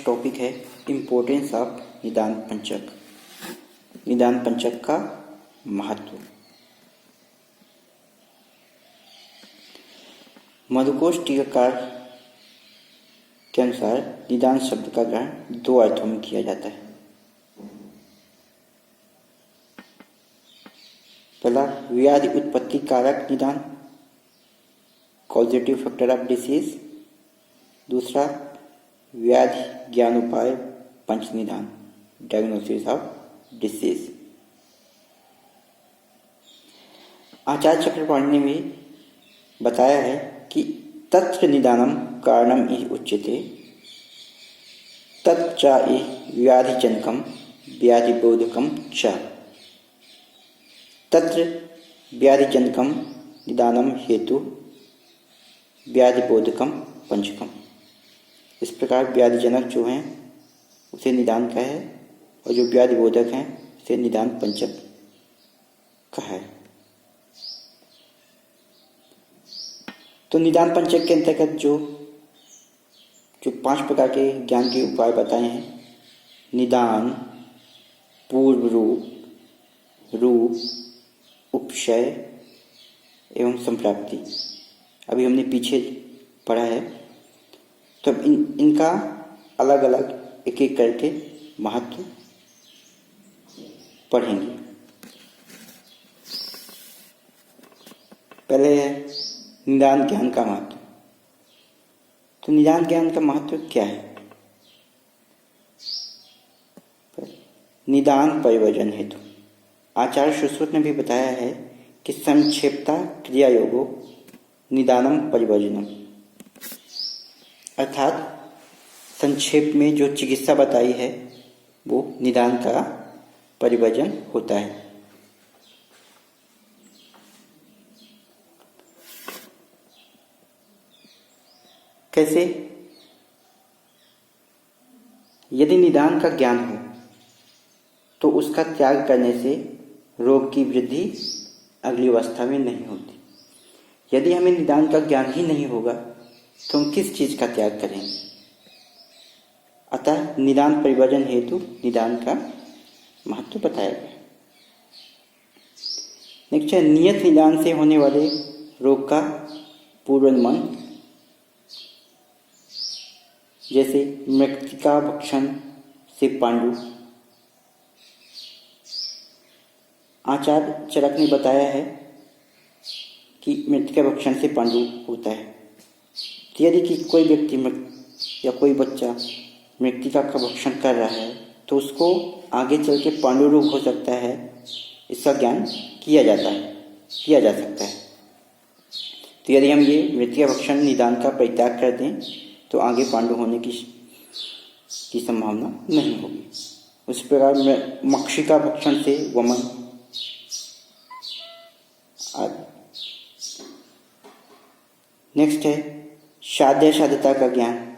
Next topic है importance of निदान पंचक। निदान पंचक का महत्व। मधुकोश टीकाकार के अनुसार निदान शब्द का ग्रहण दो अर्थों में किया जाता है। पहला, व्याधि उत्पत्ति कारक निदान, कॉजेटिव फैक्टर ऑफ डिसीज। दूसरा, व्याधि ज्ञान उपाय पंच निदान, डायग्नोसिस ऑफ डिसीज। आचार्य चक्रपाणि ने भी बताया है कि तत्र निदानम कारणम इह उच्यते, तच्चा इह व्याधिजनकम व्याधिबोधकम च। तत्र व्याधिजनकम निदानम हेतु व्याधिबोधकम पंचकम। इस प्रकार व्याधिजनक जो हैं उसे निदान का है और जो व्याधिबोधक हैं उसे निदान पंचक का है। तो निदान पंचक के अंतर्गत जो 5 प्रकार के ज्ञान के उपाय बताए हैं, निदान, पूर्व रूप, उपशय एवं संप्राप्ति, अभी हमने पीछे पढ़ा है। तो अब इनका अलग अलग एक एक करके महत्व पढ़ेंगे। पहले है निदान ज्ञान का महत्व। तो निदान ज्ञान का महत्व क्या है? निदान परिवर्जन हेतु आचार्य सुश्रुत ने भी बताया है कि संक्षेपता क्रिया योगो निदानम परिवर्जनम, अर्थात संक्षेप में जो चिकित्सा बताई है वो निदान का परिवर्जन होता है। कैसे? यदि निदान का ज्ञान हो तो उसका त्याग करने से रोग की वृद्धि अगली अवस्था में नहीं होती। यदि हमें निदान का ज्ञान ही नहीं होगा तो हम किस चीज का त्याग करेंगे? अतः निदान परिवर्जन हेतु निदान का महत्व बताया गया। नेक्स्ट है नियत निदान से होने वाले रोग का पूर्वानुमान, जैसे मृत्तिका भक्षण से पांडु। आचार्य चरक ने बताया है कि मृत्तिका भक्षण से पांडु होता है। तो यदि कि कोई व्यक्ति या कोई बच्चा मृत्तिका का भक्षण कर रहा है तो उसको आगे चल के पांडु रोग हो सकता है, इसका ज्ञान किया जा सकता है। तो यदि हम ये मृत्तिका भक्षण निदान का परित्याग कर दें तो आगे पांडु होने की संभावना नहीं होगी। उस प्रकार मक्षिका भक्षण से वमन आदि। नेक्स्ट है साध्य असाध्यता का ज्ञान।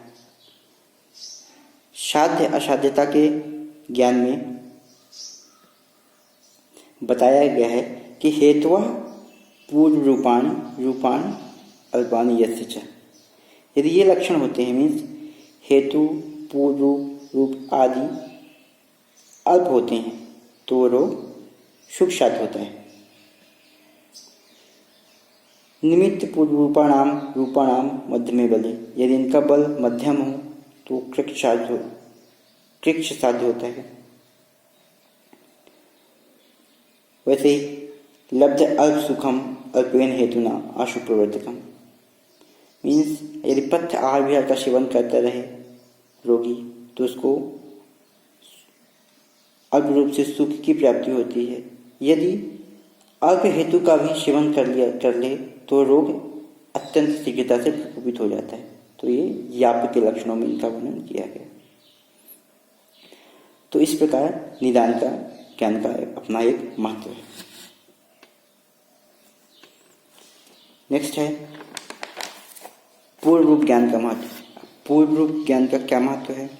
साध्य असाध्यता के ज्ञान में बताया गया है कि हेतुवा पूर्व रूपान अल्पानि यस्य च। यदि ये लक्षण होते हैं, मीन्स हेतु पूर्व रूप आदि अल्प होते हैं तो रोग सुख साध्य होता है। निमित्त पूर्व रूपाणाम मध्यमे बले, यदि इनका बल मध्यम हो तो कृक्ष साध्य होता है। वैसे ही लब्ध अल्प सुखम अल्पेन हेतुना आशु प्रवर्तकम, मीन्स यदि पथ्य आहार विहार का सेवन करता रहे रोगी तो उसको अल्प रूप से सुख की प्राप्ति होती है। यदि अल्प हेतु का भी सेवन कर ले तो रोग अत्यंत शीघ्रता से प्रकोपित हो जाता है। तो ये याप के लक्षणों में इनका वर्णन किया गया। तो इस प्रकार निदान का ज्ञान का अपना एक महत्व है। नेक्स्ट है पूर्व रूप ज्ञान का महत्व। पूर्व रूप ज्ञान का क्या महत्व है?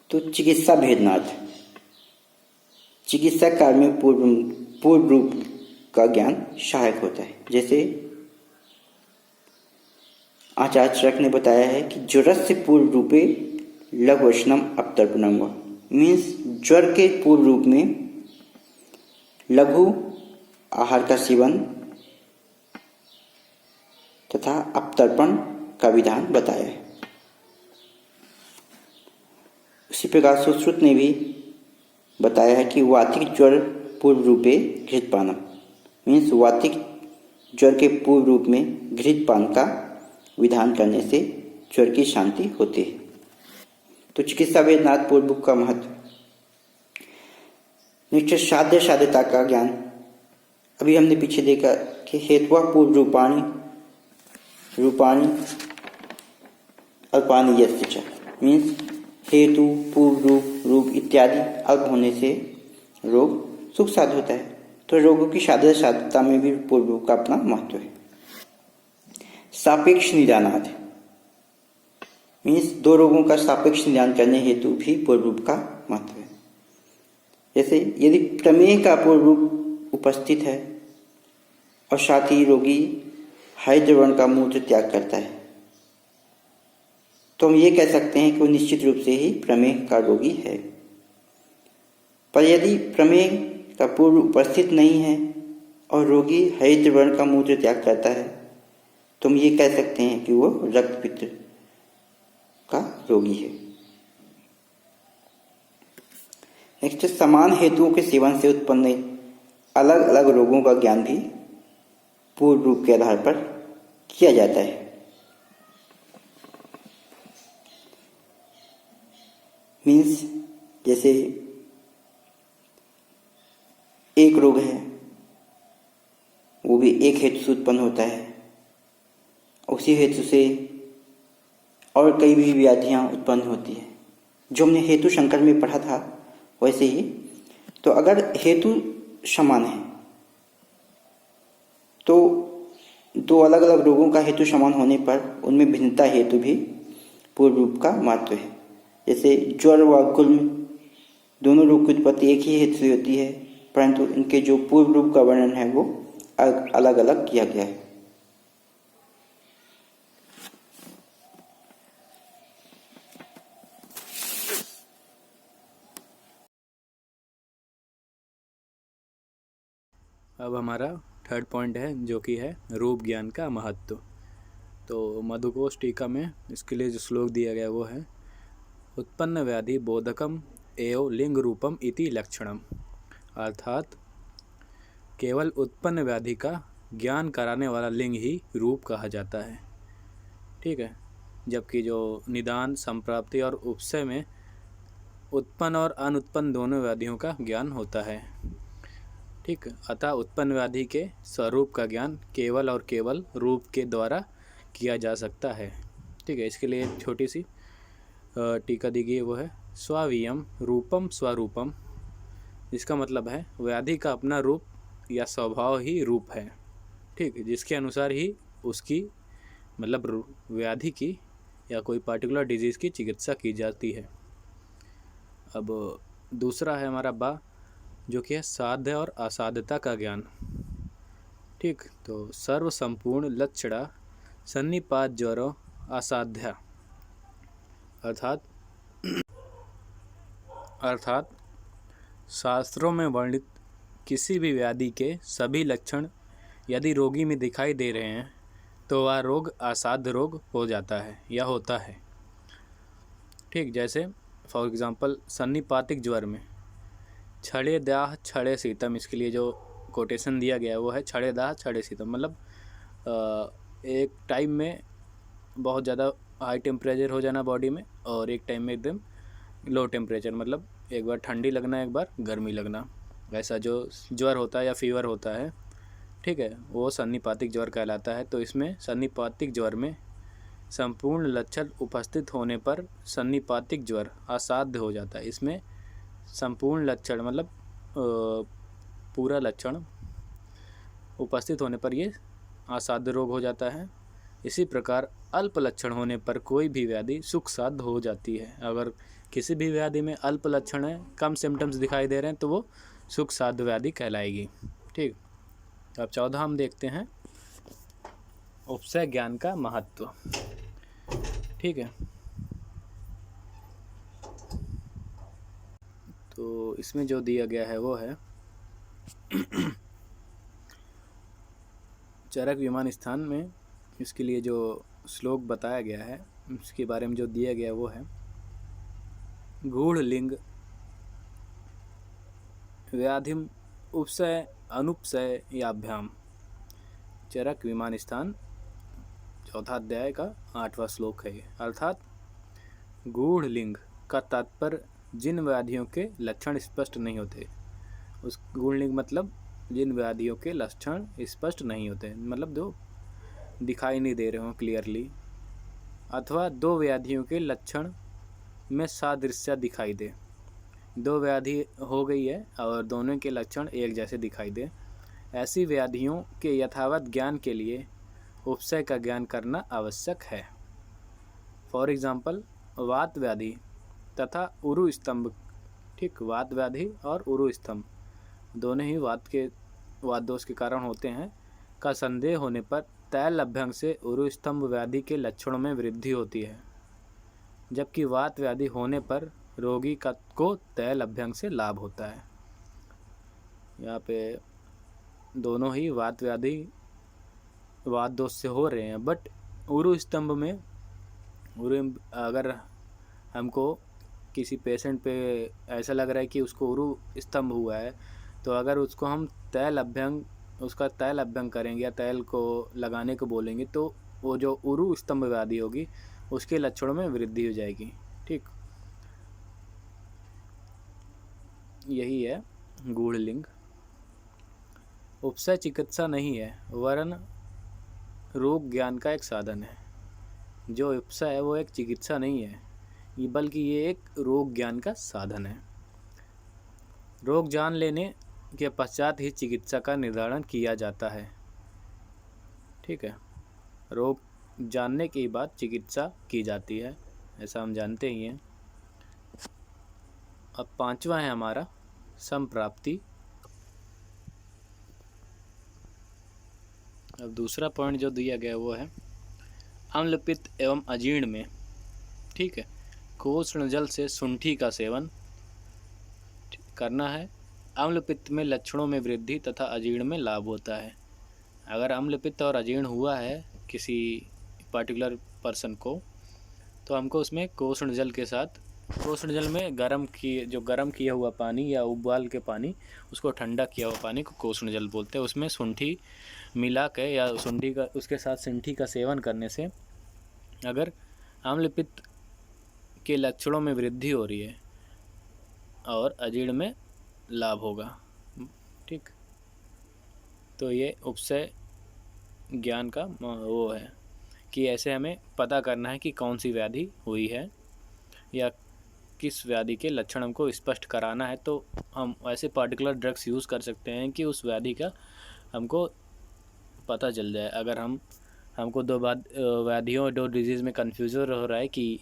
तो चिकित्सा भेदनार्थ, चिकित्सा कार्य में पूर्व रूप का ज्ञान सहायक होता है। जैसे आचार्य चरक ने बताया है कि ज्वरस्य से पूर्व रूपे लघुवचनम अपतर्पणम हुआ। मीन्स ज्वर के पूर्व रूप में लघु आहार का सेवन तथा अपतर्पण का विधान बताया है। उसी प्रकार सुश्रुत ने भी बताया है कि वातिक ज्वर पूर्व रूपे घृतपानम। मीन्स वातिक ज्वर के पूर्व रूप में घृतपान का विधान करने से ज्वर की शांति होती है। तो चिकित्सा वेदनाथ पूर्व बुक का महत्व। निश्चय साध्य साध्यता का ज्ञान। अभी हमने पीछे देखा कि हेतुआ पूर्व रूपाणी अल्पानी यस्य मीन्स हेतु पूर्व रूप इत्यादि अल्प होने से रोग सुख साध्य होता है। तो रोगों की साध्य साध्यता में भी पूर्व रूप का अपना महत्व है। सापेक्ष निदानार्थ मीन्स दो रोगों का सापेक्ष निदान करने हेतु भी पूर्व रूप का महत्व है। जैसे यदि प्रमेह का पूर्व रूप उपस्थित है और साथ ही रोगी हाइड्रोवन का मूत्र त्याग करता है, तो हम ये कह सकते हैं कि वो निश्चित रूप से ही प्रमेह का रोगी है। पर यदि प्रमेह का पूर्व उपस्थित नहीं है और रोगी हरिद्रवर्ण का मूत्र त्याग करता है, तो हम ये कह सकते हैं कि वो रक्तपित्त का रोगी है। नेक्स्ट, समान हेतुओं के सेवन से उत्पन्न अलग अलग रोगों का ज्ञान भी पूर्व रूप के आधार पर किया जाता है। मीन्स जैसे एक रोग है, वो भी एक हेतु से उत्पन्न होता है, उसी हेतु से और कई भी व्याधियां उत्पन्न होती है। जो हमने हेतु शंकर में पढ़ा था वैसे ही। तो अगर हेतु समान है तो दो अलग अलग रोगों का हेतु समान होने पर उनमें भिन्नता हेतु भी पूर्व रूप का महत्व है। जैसे ज्वर व गुल्म दोनों रोग की उत्पत्ति एक ही हेतु से होती है, परंतु इनके जो पूर्व रूप का वर्णन है वो अलग अलग किया गया है। अब हमारा थर्ड पॉइंट है जो कि है रूप ज्ञान का महत्व। तो मधुकोश टीका में इसके लिए जो श्लोक दिया गया वो है उत्पन्न व्याधि बोधकम एवं लिंग रूपम इति लक्षणम। अर्थात केवल उत्पन्न व्याधि का ज्ञान कराने वाला लिंग ही रूप कहा जाता है। ठीक है, जबकि जो निदान, संप्राप्ति और उपसय में उत्पन्न और अनुत्पन्न दोनों व्याधियों का ज्ञान होता है। ठीक, अतः उत्पन्न व्याधि के स्वरूप का ज्ञान केवल और केवल रूप के द्वारा किया जा सकता है। ठीक है, इसके लिए एक छोटी सी टीका दी गई, वो है स्वावीयम रूपम स्वरूपम। इसका मतलब है व्याधि का अपना रूप या स्वभाव ही रूप है। ठीक, जिसके अनुसार ही उसकी मतलब व्याधि की या कोई पार्टिकुलर डिजीज़ की चिकित्सा की जाती है। अब दूसरा है हमारा बा, जो कि है साध्य और असाध्यता का ज्ञान। ठीक, तो सर्व संपूर्ण लक्षणा सन्निपात ज्वरो असाध्या। अर्थात शास्त्रों में वर्णित किसी भी व्याधि के सभी लक्षण यदि रोगी में दिखाई दे रहे हैं तो वह रोग असाध्य रोग हो जाता है या होता है। ठीक, जैसे फॉर एग्जांपल सन्निपातिक ज्वर में छड़े दाह छड़े शीतम, इसके लिए जो कोटेशन दिया गया है वो है छड़े दाह छड़े शीतम। मतलब एक टाइम में बहुत ज़्यादा हाई टेम्परेचर हो जाना बॉडी में और एक टाइम में एकदम लो टेम्परेचर, मतलब एक बार ठंडी लगना एक बार गर्मी लगना, ऐसा जो ज्वर होता है या फीवर होता है, ठीक है, वो सन्निपातिक ज्वर कहलाता है। तो इसमें सन्निपातिक ज्वर में संपूर्ण लक्षण उपस्थित होने पर सन्निपातिक ज्वर असाध्य हो जाता है। इसमें संपूर्ण लक्षण मतलब पूरा लक्षण उपस्थित होने पर ये असाध्य रोग हो जाता है। इसी प्रकार अल्प लक्षण होने पर कोई भी व्याधि सुख साध्य हो जाती है। अगर किसी भी व्याधि में अल्प लक्षण है, कम सिम्टम्स दिखाई दे रहे हैं, तो वो सुख साध्य व्याधि कहलाएगी। ठीक, अब 14 हम देखते हैं उपसय ज्ञान का महत्व। ठीक है। तो इसमें जो दिया गया है वो है चरक विमान स्थान में इसके लिए जो श्लोक बताया गया है उसके बारे में जो दिया गया वो है गूढ़ लिंग व्याधिम उपसय अनुपसय याभ्याम। चरक विमान स्थान चौथा अध्याय का 8वां श्लोक है ये। अर्थात गूढ़ लिंग का तात्पर्य जिन व्याधियों के लक्षण स्पष्ट नहीं होते, उस गूढ़ लिंग मतलब जिन व्याधियों के लक्षण स्पष्ट नहीं होते, मतलब जो दिखाई नहीं दे रहे हों क्लियरली, अथवा दो व्याधियों के लक्षण में सादृश्य दिखाई दे। दो व्याधि हो गई है और दोनों के लक्षण एक जैसे दिखाई दे, ऐसी व्याधियों के यथावत ज्ञान के लिए उपसय का ज्ञान करना आवश्यक है। फॉर एग्जाम्पल वात व्याधि तथा उरु स्तंभ, ठीक, वात व्याधि और उरु स्तंभ दोनों ही वात दोष के कारण होते हैं का संदेह होने पर तैल अभ्यंग से उरु स्तंभ व्याधि के लक्षणों में वृद्धि होती है, जबकि वात व्याधि होने पर रोगी को तैल अभ्यंग से लाभ होता है। यहाँ पे दोनों ही वात व्याधि वात दोष से हो रहे हैं, बट उरु स्तंभ में अगर हमको किसी पेशेंट पे ऐसा लग रहा है कि उसको उरु स्तंभ हुआ है, तो अगर उसको हम उसका तैल अभ्यंग करेंगे या तैल को लगाने को बोलेंगे तो वो जो उरु स्तंभ व्याधि होगी उसके लक्षणों में वृद्धि हो जाएगी। ठीक, यही है गूढ़ लिंग। उपसय चिकित्सा नहीं है वरन रोग ज्ञान का एक साधन है। जो उपसय है वो एक चिकित्सा नहीं है, बल्कि ये एक रोग ज्ञान का साधन है। रोग जान लेने के पश्चात ही चिकित्सा का निर्धारण किया जाता है। ठीक है, रोग जानने के बाद चिकित्सा की जाती है, ऐसा हम जानते ही हैं। अब 5वां है हमारा संप्राप्ति। अब दूसरा पॉइंट जो दिया गया वो है अम्ल पित्त एवं अजीर्ण में, ठीक है, कोष्ण जल से शुंठी का सेवन करना है। अम्ल पित्त में लक्षणों में वृद्धि तथा अजीर्ण में लाभ होता है। अगर अम्ल पित्त और अजीर्ण हुआ है किसी पर्टिकुलर पर्सन को, तो हमको उसमें कोष्ण जल के साथ, कोष्ण जल में गरम किया हुआ पानी या उबाल के पानी, उसको ठंडा किया हुआ पानी को कोष्ण जल बोलते हैं, उसमें शुंठी मिला के या शुंठी का उसके साथ शुंठी का सेवन करने से अगर अम्ल पित्त के लक्षणों में वृद्धि हो रही है और अजीर्ण में लाभ होगा। ठीक, तो ये उपसय ज्ञान का वो है कि ऐसे हमें पता करना है कि कौन सी व्याधि हुई है या किस व्याधि के लक्षण हमको स्पष्ट कराना है, तो हम ऐसे पर्टिकुलर ड्रग्स यूज़ कर सकते हैं कि उस व्याधि का हमको पता चल जाए। अगर हमको दो व्याधियों दो डिजीज़ में कन्फ्यूजन हो रहा है कि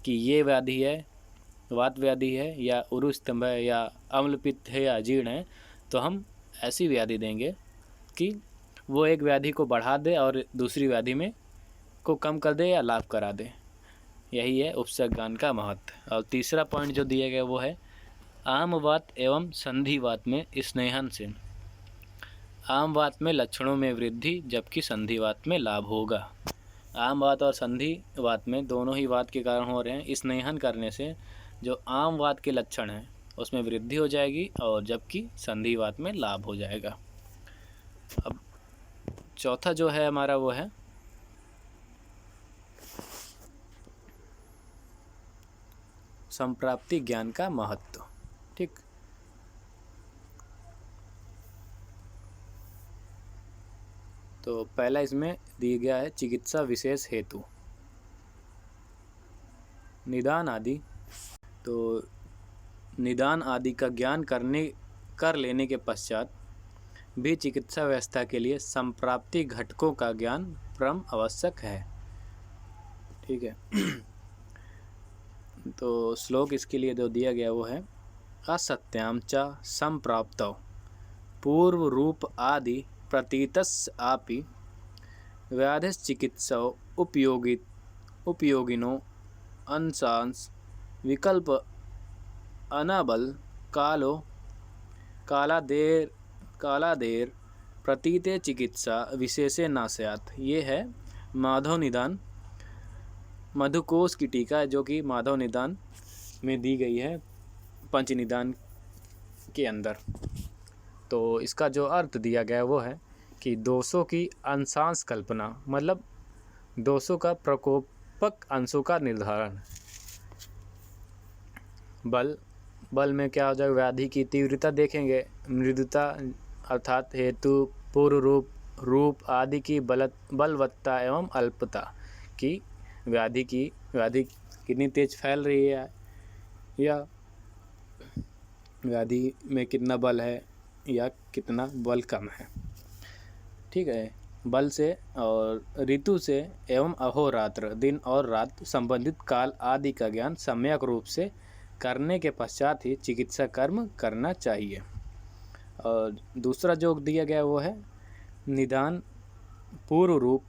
ये व्याधि है, वात व्याधि है या उरु स्तंभ है या अम्ल पित्त है या अजीर्ण है, तो हम ऐसी व्याधि देंगे कि वो एक व्याधि को बढ़ा दे और दूसरी व्याधि में को कम कर दे या लाभ करा दे। यही है उपसय ज्ञान का महत्व। और तीसरा पॉइंट जो दिया गया वो है आम वात एवं संधिवात में स्नेहन से। आम वात में लक्षणों में वृद्धि जबकि संधिवात में लाभ होगा। आम वात और संधिवात में दोनों ही वात के कारण हो रहे हैं। स्नेहन करने से जो आम वात के लक्षण हैं उसमें वृद्धि हो जाएगी और जबकि संधिवात में लाभ हो जाएगा। अब चौथा जो है हमारा वो है संप्राप्ति ज्ञान का महत्व। ठीक, तो पहला इसमें दिया गया है चिकित्सा विशेष हेतु निदान आदि। तो निदान आदि का ज्ञान कर लेने के पश्चात भी चिकित्सा व्यवस्था के लिए संप्राप्ति घटकों का ज्ञान परम आवश्यक है। ठीक है, तो श्लोक इसके लिए जो दिया गया वो है असत्याम च संप्राप्तौ पूर्व रूप आदि प्रतीतस् आपि व्याधिश्चिकित्सौ उपयोगिनो अंशांश विकल्प अनाबल कालो कालादेर प्रतीते चिकित्सा विशेषे नास्यात्। ये है माधव निदान मधुकोश की टीका जो कि माधव निदान में दी गई है पंच निदान के अंदर। तो इसका जो अर्थ दिया गया वो है कि दोषों की अंशांश कल्पना, मतलब दोषों का प्रकोपक अंशों का निर्धारण। बल में क्या हो जाएगा, व्याधि की तीव्रता देखेंगे, मृदुता अर्थात हेतु, पूर्व रूप आदि की बलवत्ता एवं अल्पता की व्याधि कितनी तेज फैल रही है या व्याधि में कितना बल है या कितना बल कम है। ठीक है। बल से और ऋतु से एवं अहोरात्र दिन और रात संबंधित काल आदि का ज्ञान सम्यक रूप से करने के पश्चात ही चिकित्सा कर्म करना चाहिए। और दूसरा जो दिया गया वो है निदान पूर्व रूप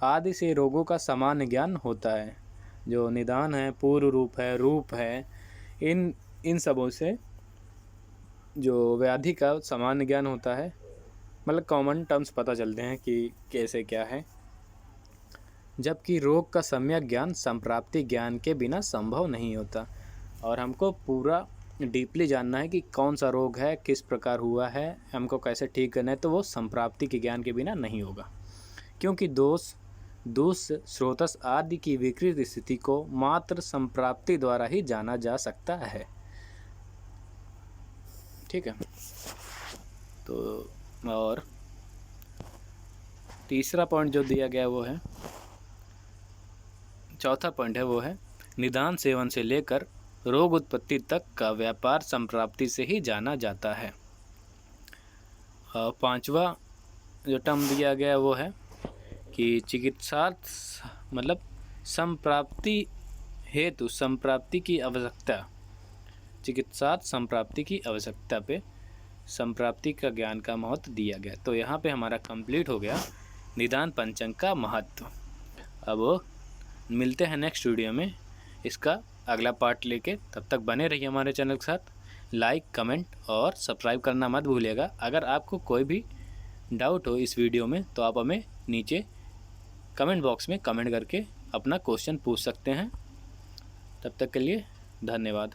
आदि से रोगों का सामान्य ज्ञान होता है। जो निदान है, पूर्व रूप है, रूप है, इन सबों से जो व्याधि का सामान्य ज्ञान होता है, मतलब कॉमन टर्म्स पता चलते हैं कि कैसे क्या है। जबकि रोग का सम्यक ज्ञान संप्राप्ति ज्ञान के बिना संभव नहीं होता। और हमको पूरा डीपली जानना है कि कौन सा रोग है, किस प्रकार हुआ है, हमको कैसे ठीक करना है, तो वो संप्राप्ति के ज्ञान के बिना नहीं होगा। क्योंकि दोष स्रोतस आदि की विकृत स्थिति को मात्र संप्राप्ति द्वारा ही जाना जा सकता है। ठीक है। तो और तीसरा पॉइंट जो दिया गया वो है, चौथा पॉइंट है वो है निदान सेवन से लेकर रोग उत्पत्ति तक का व्यापार संप्राप्ति से ही जाना जाता है। पांचवा जो टर्म दिया गया वो है कि चिकित्सार्थ मतलब संप्राप्ति हेतु संप्राप्ति की आवश्यकता, चिकित्सार्थ संप्राप्ति की आवश्यकता पे संप्राप्ति का ज्ञान का महत्व दिया गया। तो यहाँ पे हमारा कंप्लीट हो गया निदान पंचंग का महत्व। अब मिलते हैं नेक्स्ट वीडियो में इसका अगला पार्ट लेके। तब तक बने रहिए हमारे चैनल के साथ। लाइक, कमेंट और सब्सक्राइब करना मत भूलिएगा। अगर आपको कोई भी डाउट हो इस वीडियो में तो आप हमें नीचे कमेंट बॉक्स में कमेंट करके अपना क्वेश्चन पूछ सकते हैं। तब तक के लिए धन्यवाद।